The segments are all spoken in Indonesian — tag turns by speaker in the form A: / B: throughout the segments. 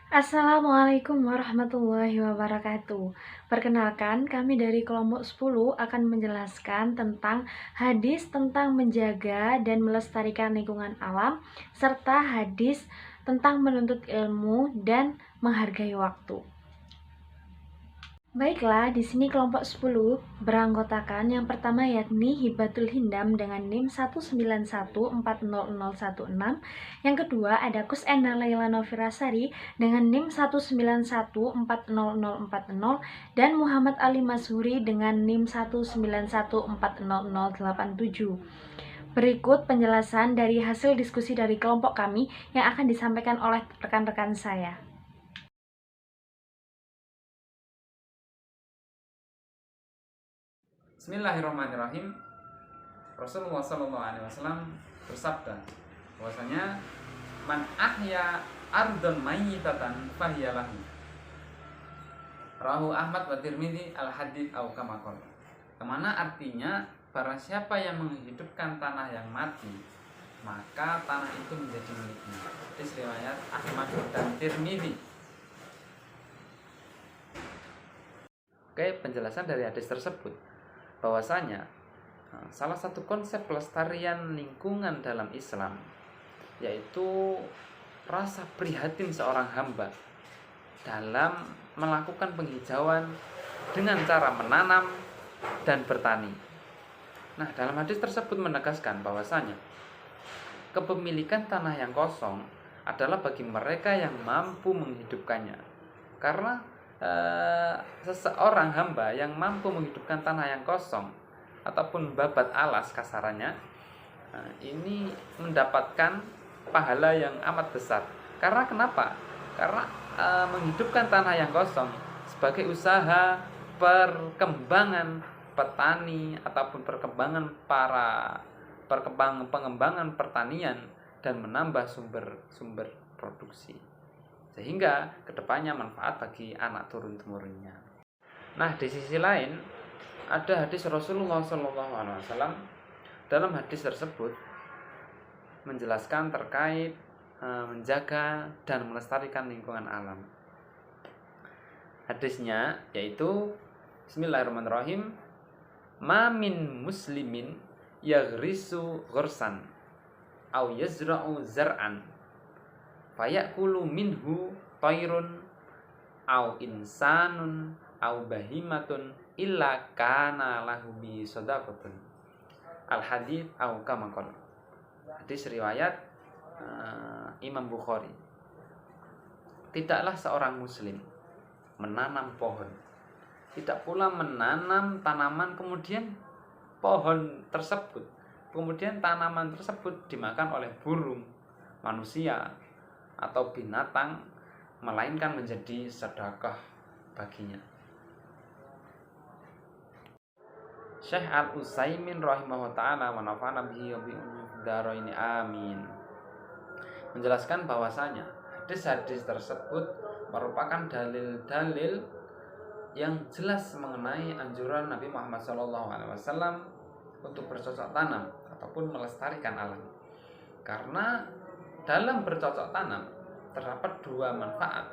A: Assalamualaikum warahmatullahi wabarakatuh. Perkenalkan, kami dari kelompok 10 akan menjelaskan tentang hadis tentang menjaga dan melestarikan lingkungan alam, serta hadis tentang menuntut ilmu dan menghargai waktu. Baiklah, di sini kelompok 10 beranggotakan yang pertama yakni Hibatul Hindam dengan NIM 191400016. Yang kedua ada Kusenda Laila Novirasari dengan NIM 191400040 dan Muhammad Ali Mashuri dengan NIM 191400087. Berikut penjelasan dari hasil diskusi dari kelompok kami yang akan disampaikan oleh rekan-rekan saya.
B: Bismillahirrahmanirrahim. Rasulullah SAW bersabda bahwasanya man ahya ardon mayyitatan fahiyalahu. Rahu Ahmad wa Tirmidzi al hadits au kama qala. Kemana artinya barang siapa yang menghidupkan tanah yang mati, maka tanah itu menjadi miliknya. Hadis riwayat Ahmad dan Tirmidzi. Oke, penjelasan dari hadis tersebut bahwasanya salah satu konsep pelestarian lingkungan dalam Islam yaitu rasa prihatin seorang hamba dalam melakukan penghijauan dengan cara menanam dan bertani. Nah, dalam hadis tersebut menegaskan bahwasanya kepemilikan tanah yang kosong adalah bagi mereka yang mampu menghidupkannya. Karena seseorang hamba yang mampu menghidupkan tanah yang kosong ataupun babat alas kasarannya, ini mendapatkan pahala yang amat besar. Karena kenapa? Karena menghidupkan tanah yang kosong sebagai usaha perkembangan petani ataupun pengembangan pertanian dan menambah sumber produksi, sehingga kedepannya manfaat bagi anak turun-temurunnya. Nah, di sisi lain ada hadis Rasulullah SAW. Dalam hadis tersebut menjelaskan terkait menjaga dan melestarikan lingkungan alam. Hadisnya yaitu Bismillahirrahmanirrahim. Ma min muslimin yaghrisu ghursan au yazra'u zar'an fayakulu minhu tairun au insanun au bahimatun illa kana lahu bi sadaqatun. Al hadits au kama qala. Hadis riwayat Imam Bukhari. Tidaklah seorang muslim menanam pohon, tidak pula menanam tanaman kemudian tanaman tersebut dimakan oleh burung, manusia atau binatang, melainkan menjadi sedekah baginya. Syekh Al-Utsaimin rahimahullah ta'ala wa nafa'ana bihi wa bi'udaraini amin menjelaskan bahwasanya hadis-hadis tersebut merupakan dalil-dalil yang jelas mengenai anjuran Nabi Muhammad SAW untuk bercocok tanam ataupun melestarikan alam. Karena dalam bercocok tanam terdapat dua manfaat.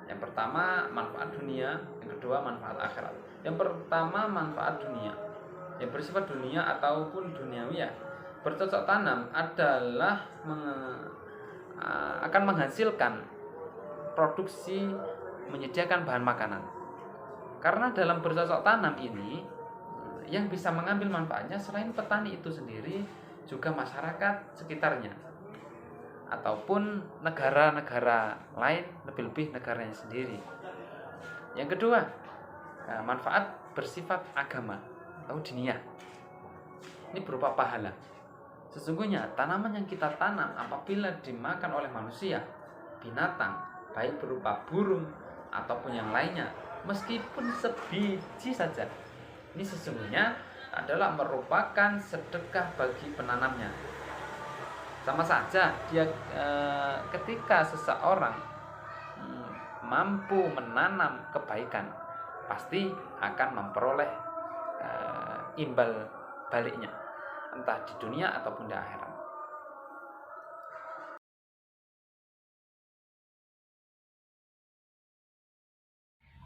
B: Yang pertama manfaat dunia, yang kedua manfaat akhirat. Yang pertama manfaat dunia, yang bersifat dunia ataupun duniawiyah. Bercocok tanam adalah akan menghasilkan produksi, menyediakan bahan makanan. Karena dalam bercocok tanam ini yang bisa mengambil manfaatnya selain petani itu sendiri, juga masyarakat sekitarnya ataupun negara-negara lain, lebih-lebih negaranya sendiri. Yang kedua, manfaat bersifat agama atau diniyah. Ini berupa pahala. Sesungguhnya tanaman yang kita tanam apabila dimakan oleh manusia, binatang, baik berupa burung ataupun yang lainnya, meskipun sebiji saja, ini sesungguhnya adalah merupakan sedekah bagi penanamnya. Sama saja dia ketika seseorang mampu menanam kebaikan, pasti akan memperoleh imbal baliknya, entah di dunia ataupun di akhirat.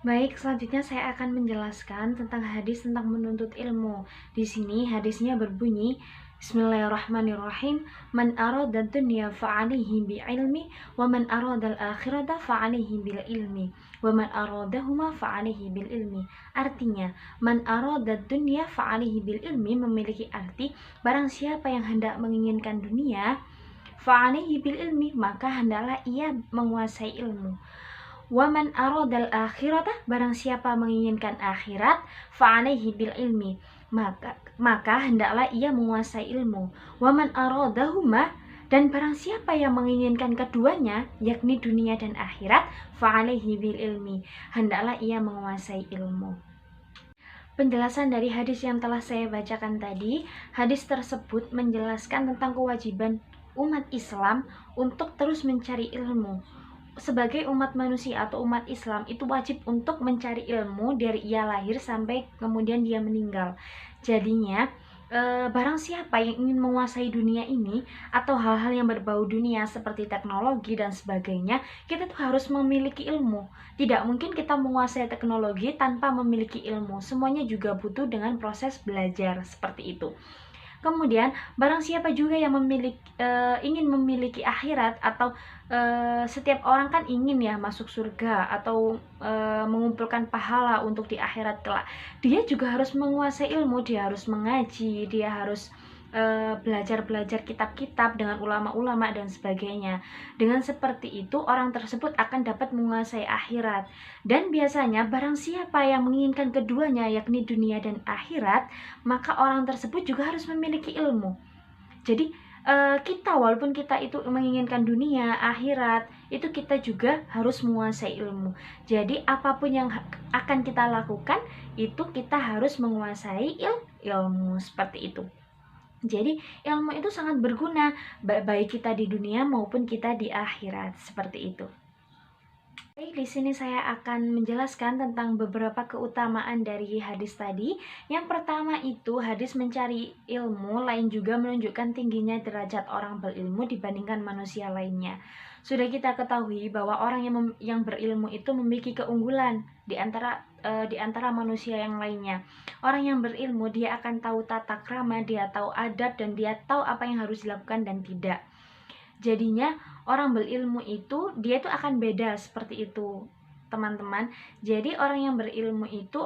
A: Baik, selanjutnya saya akan menjelaskan tentang hadis tentang menuntut ilmu. Di sini hadisnya berbunyi, Bismillahirrahmanirrahim. Man arada dunya fa'alihi bi'ilmi, wa man arada al-akhirata fa'alihi bil ilmi, wa man aradahuma fa'alihi bil ilmi. Artinya, man arada dunya fa'alihi bil ilmi memiliki arti barang siapa yang hendak menginginkan dunia, fa'alihi bil ilmi, maka hendaklah ia menguasai ilmu. Waman aradal akhirata, barang siapa menginginkan akhirat, fa'alaihi bil ilmi, maka hendaklah ia menguasai ilmu. Waman aradahuma, dan barang siapa yang menginginkan keduanya, yakni dunia dan akhirat, fa'alaihi bil ilmi, hendaklah ia menguasai ilmu. Penjelasan dari hadis yang telah saya bacakan tadi, hadis tersebut menjelaskan tentang kewajiban umat Islam untuk terus mencari ilmu. Sebagai umat manusia atau umat Islam itu wajib untuk mencari ilmu dari ia lahir sampai kemudian dia meninggal. Jadinya barang siapa yang ingin menguasai dunia ini atau hal-hal yang berbau dunia seperti teknologi dan sebagainya, kita tuh harus memiliki ilmu. Tidak mungkin kita menguasai teknologi tanpa memiliki ilmu. Semuanya juga butuh dengan proses belajar seperti itu. Kemudian barang siapa juga yang ingin memiliki akhirat atau setiap orang kan ingin ya masuk surga atau mengumpulkan pahala untuk di akhirat kelak. Dia juga harus menguasai ilmu, dia harus mengaji, dia harus belajar kitab-kitab dengan ulama-ulama dan sebagainya. Dengan seperti itu orang tersebut akan dapat menguasai akhirat. Dan biasanya barang siapa yang menginginkan keduanya yakni dunia dan akhirat, maka orang tersebut juga harus memiliki ilmu. Jadi kita walaupun kita itu menginginkan dunia, akhirat, itu kita juga harus menguasai ilmu. Jadi apapun yang akan kita lakukan itu kita harus menguasai ilmu seperti itu. Jadi ilmu itu sangat berguna baik kita di dunia maupun kita di akhirat seperti itu. Baik, di sini saya akan menjelaskan tentang beberapa keutamaan dari hadis tadi. Yang pertama itu hadis mencari ilmu lain juga menunjukkan tingginya derajat orang berilmu dibandingkan manusia lainnya. Sudah kita ketahui bahwa orang yang berilmu itu memiliki keunggulan di antara manusia yang lainnya. Orang yang berilmu dia akan tahu tata krama, dia tahu adab, dan dia tahu apa yang harus dilakukan dan tidak. Jadinya orang berilmu itu dia tuh akan beda seperti itu, teman-teman. Jadi orang yang berilmu itu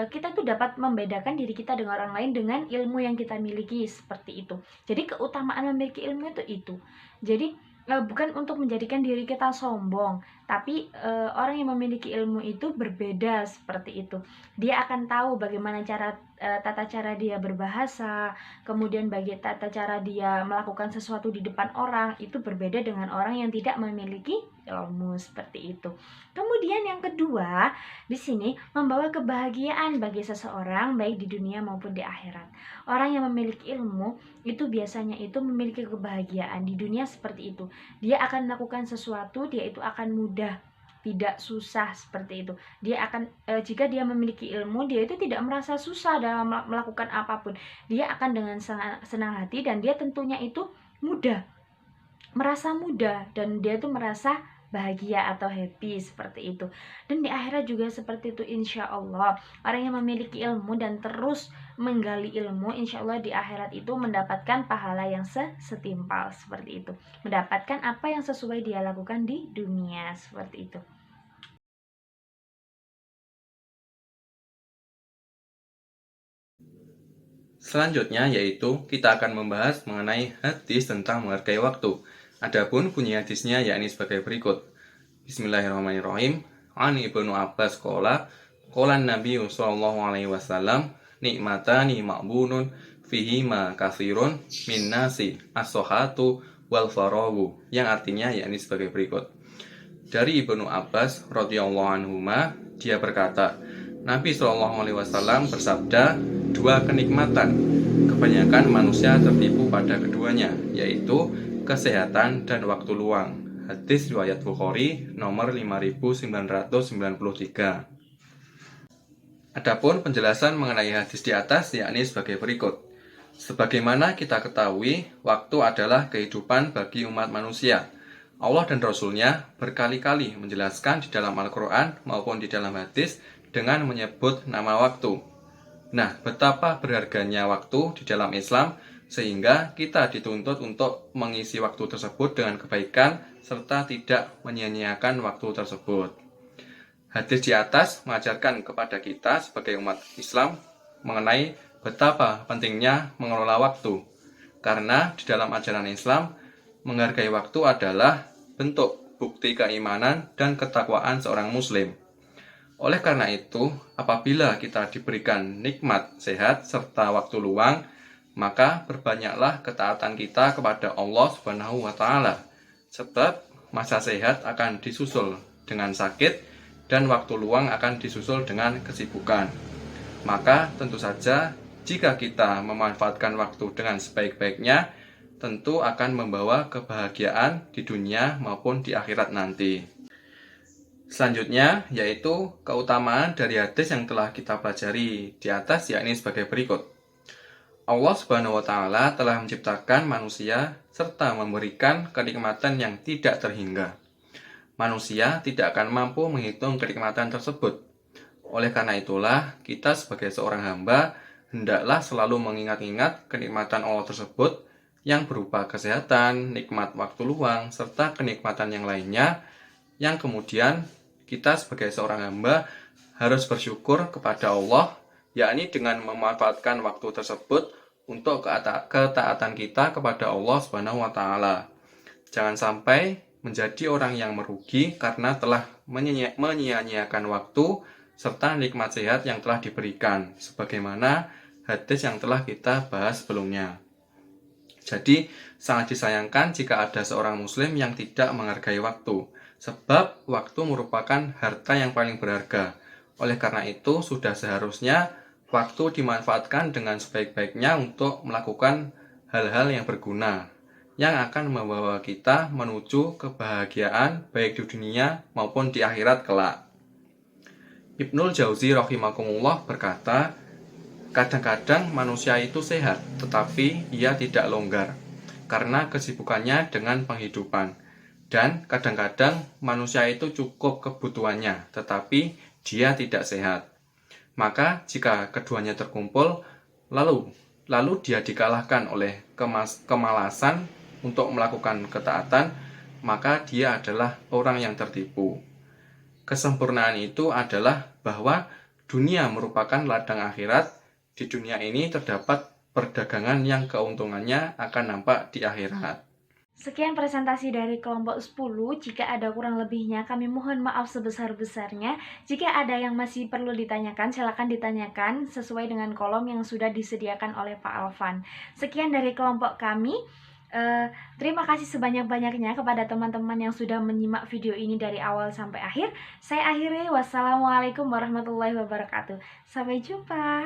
A: kita tuh dapat membedakan diri kita dengan orang lain dengan ilmu yang kita miliki seperti itu. Jadi keutamaan memiliki ilmu itu. Jadi bukan untuk menjadikan diri kita sombong, tapi orang yang memiliki ilmu itu berbeda seperti itu. Dia akan tahu bagaimana tata cara dia berbahasa, kemudian tata cara dia melakukan sesuatu di depan orang, itu berbeda dengan orang yang tidak memiliki ilmu seperti itu. Kemudian yang kedua, di sini membawa kebahagiaan bagi seseorang baik di dunia maupun di akhirat. Orang yang memiliki ilmu itu biasanya itu memiliki kebahagiaan di dunia seperti itu. Dia akan melakukan sesuatu, dia itu akan mudah, tidak susah seperti itu. Dia akan jika dia memiliki ilmu, dia itu tidak merasa susah dalam melakukan apapun. Dia akan dengan senang hati dan dia tentunya itu merasa mudah, dan dia itu merasa bahagia atau happy seperti itu. Dan di akhirat juga seperti itu, insya Allah. Orang yang memiliki ilmu dan terus menggali ilmu, insya Allah di akhirat itu mendapatkan pahala yang setimpal seperti itu, mendapatkan apa yang sesuai dia lakukan di dunia seperti itu.
B: Selanjutnya yaitu kita akan membahas mengenai hadis tentang menghargai waktu. Adapun bunyi hadisnya yakni sebagai berikut. Bismillahirrahmanirrahim. Ani Ibnu Abbas qala Nabi sallallahu alaihi wasallam nikmatani ma'bunun fihi ma katsirun min nasi as-sihhatu wal faragu, yang artinya yakni sebagai berikut. Dari Ibnu Abbas radhiyallahu anhuma, dia berkata, Nabi Shallallahu alaihi wasallam bersabda, dua kenikmatan kebanyakan manusia tertipu pada keduanya, yaitu kesehatan dan waktu luang. Hadis riwayat Bukhari nomor 5993. Adapun penjelasan mengenai hadis di atas yakni sebagai berikut. Sebagaimana kita ketahui, waktu adalah kehidupan bagi umat manusia.
C: Allah dan Rasul-Nya berkali-kali menjelaskan di dalam Al-Quran maupun di dalam hadis dengan menyebut nama waktu. Nah, betapa berharganya waktu di dalam Islam sehingga kita dituntut untuk mengisi waktu tersebut dengan kebaikan serta tidak menyia-nyiakan waktu tersebut. Hadis di atas mengajarkan kepada kita sebagai umat Islam mengenai betapa pentingnya mengelola waktu. Karena di dalam ajaran Islam, menghargai waktu adalah bentuk bukti keimanan dan ketakwaan seorang muslim. Oleh karena itu, apabila kita diberikan nikmat sehat serta waktu luang, maka perbanyaklah ketaatan kita kepada Allah Subhanahu wa taala. Sebab masa sehat akan disusul dengan sakit dan waktu luang akan disusul dengan kesibukan. Maka tentu saja jika kita memanfaatkan waktu dengan sebaik-baiknya, tentu akan membawa kebahagiaan di dunia maupun di akhirat nanti. Selanjutnya yaitu keutamaan dari hadis yang telah kita pelajari di atas, yakni sebagai berikut. Allah Subhanahu wa taala telah menciptakan manusia serta memberikan kenikmatan yang tidak terhingga. Manusia tidak akan mampu menghitung kenikmatan tersebut. Oleh karena itulah, kita sebagai seorang hamba hendaklah selalu mengingat-ingat kenikmatan Allah tersebut yang berupa kesehatan, nikmat waktu luang, serta kenikmatan yang lainnya, yang kemudian kita sebagai seorang hamba harus bersyukur kepada Allah, yakni dengan memanfaatkan waktu tersebut untuk ketaatan kita kepada Allah Subhanahu wa taala. Jangan sampai menjadi orang yang merugi karena telah menyia-nyiakan waktu serta nikmat sehat yang telah diberikan, sebagaimana hadis yang telah kita bahas sebelumnya. Jadi, sangat disayangkan jika ada seorang muslim yang tidak menghargai waktu, sebab waktu merupakan harta yang paling berharga. Oleh karena itu, sudah seharusnya waktu dimanfaatkan dengan sebaik-baiknya untuk melakukan hal-hal yang berguna, yang akan membawa kita menuju kebahagiaan baik di dunia maupun di akhirat kelak. Ibnul Jauzi rahimakumullah berkata, kadang-kadang manusia itu sehat, tetapi ia tidak longgar, karena kesibukannya dengan penghidupan. Dan kadang-kadang manusia itu cukup kebutuhannya, tetapi dia tidak sehat. Maka jika keduanya terkumpul, lalu dia dikalahkan oleh kemalasan untuk melakukan ketaatan, maka dia adalah orang yang tertipu. Kesempurnaan itu adalah bahwa dunia merupakan ladang akhirat. Di dunia ini terdapat perdagangan yang keuntungannya akan nampak di akhirat.
A: Sekian presentasi dari kelompok 10. Jika ada kurang lebihnya, kami mohon maaf sebesar-besarnya. Jika ada yang masih perlu ditanyakan, silakan ditanyakan sesuai dengan kolom yang sudah disediakan oleh Pak Alvan. Sekian dari kelompok kami. Terima kasih sebanyak-banyaknya kepada teman-teman yang sudah menyimak video ini dari awal sampai akhir. Saya akhiri, wassalamualaikum warahmatullahi wabarakatuh. Sampai jumpa.